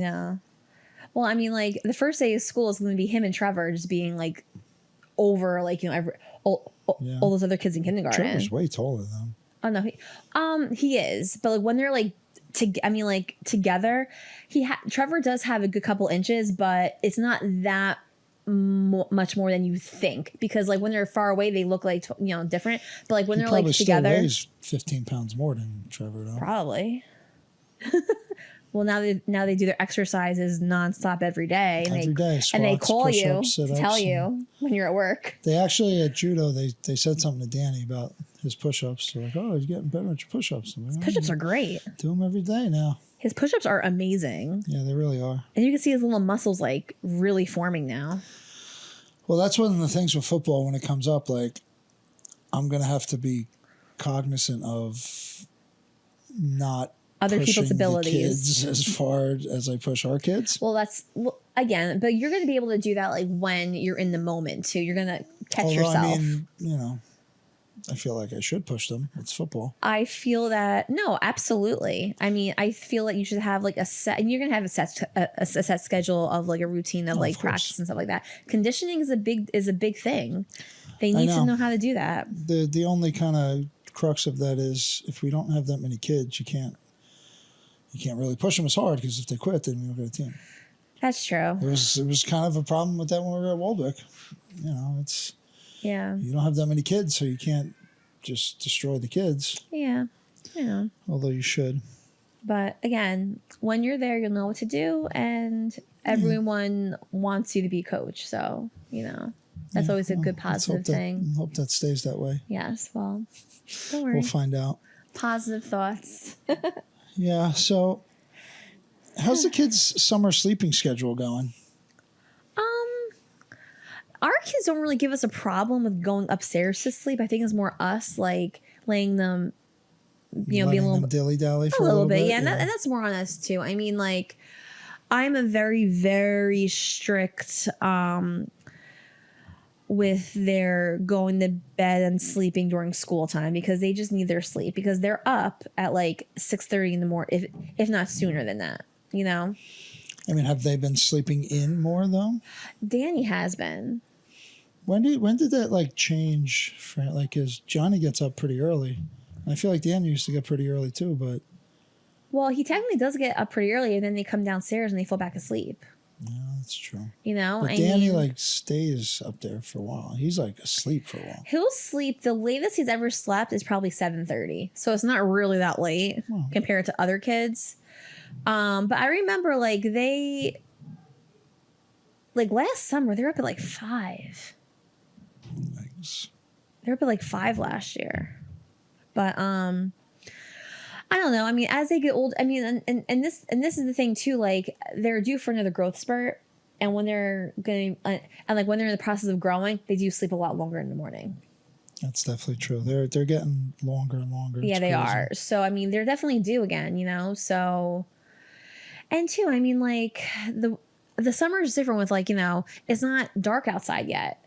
know. Well, I mean, like the first day of school is going to be him and Trevor just being like over, like, you know, all those other kids in kindergarten. Trevor's way taller than them. Oh no, he is, but like when they're like together, Trevor does have a good couple inches, but it's not that much more than you think, because like when they're far away they look like, you know, different, but like when they're like together, still weighs 15 pounds more than Trevor though. Probably. Well, now they do their exercises nonstop every day, and squats, and they call you to tell you when you're at work. They actually at judo they said something to Danny about his push-ups. They're like, oh, he's getting better at your push-ups. His push-ups are great. Do them every day now. His push-ups are amazing. Yeah, they really are. And you can see his little muscles like really forming now. Well, that's one of the things with football when it comes up. Like, I'm gonna have to be cognizant of not other people's abilities the kids as far as I push our kids. Well, again, but you're going to be able to do that like when you're in the moment too. You're going to catch yourself. I mean, you know, I feel like I should push them. It's football. I feel that no, absolutely. I mean, I feel that you should have like a set, and you're going to have a set schedule of like a routine of like practice and stuff like that. Conditioning is a big thing. They need to know how to do that. The only kind of crux of that is if we don't have that many kids, you can't really push them as hard, because if they quit, then we don't get a team. That's true. It was kind of a problem with that when we were at Walbeck. You know, you don't have that many kids, so you can't just destroy the kids. Yeah. Yeah. Although you should. But again, when you're there, you'll know what to do, and everyone wants you to be coach. So, you know, that's always a good positive thing. Hope that stays that way. Yes. Well, don't worry. We'll find out. Positive thoughts. Yeah. So, how's the kids' summer sleeping schedule going? Our kids don't really give us a problem with going upstairs to sleep. I think it's more us like laying them, you know, being a little dilly dally for a little bit. Yeah, and that's more on us too. I mean, like, I'm a very, very strict with their going to bed and sleeping during school time, because they just need their sleep, because they're up at like 6:30 in the morning, if not sooner than that, you know? I mean, have they been sleeping in more though? Danny has been. When did that like change for, like, cause Johnny gets up pretty early. I feel like Danny used to get pretty early too, but. Well, he technically does get up pretty early, and then they come downstairs and they fall back asleep. Yeah, that's true. You know, but Danny like stays up there for a while. He's like asleep for a while. He'll sleep. The latest he's ever slept is probably 7:30. So it's not really that late compared to other kids. But I remember like last summer, they were up at like 5. Thanks. They were up at like 5 last year. But I don't know. I mean, as they get old, I mean, and this is the thing too. Like, they're due for another growth spurt, and when they're going and like when they're in the process of growing, they do sleep a lot longer in the morning. That's definitely true. They're getting longer and longer. Yeah, they are. So I mean, they're definitely due again. You know, so and too. I mean, like the summer is different with, like, you know, it's not dark outside yet.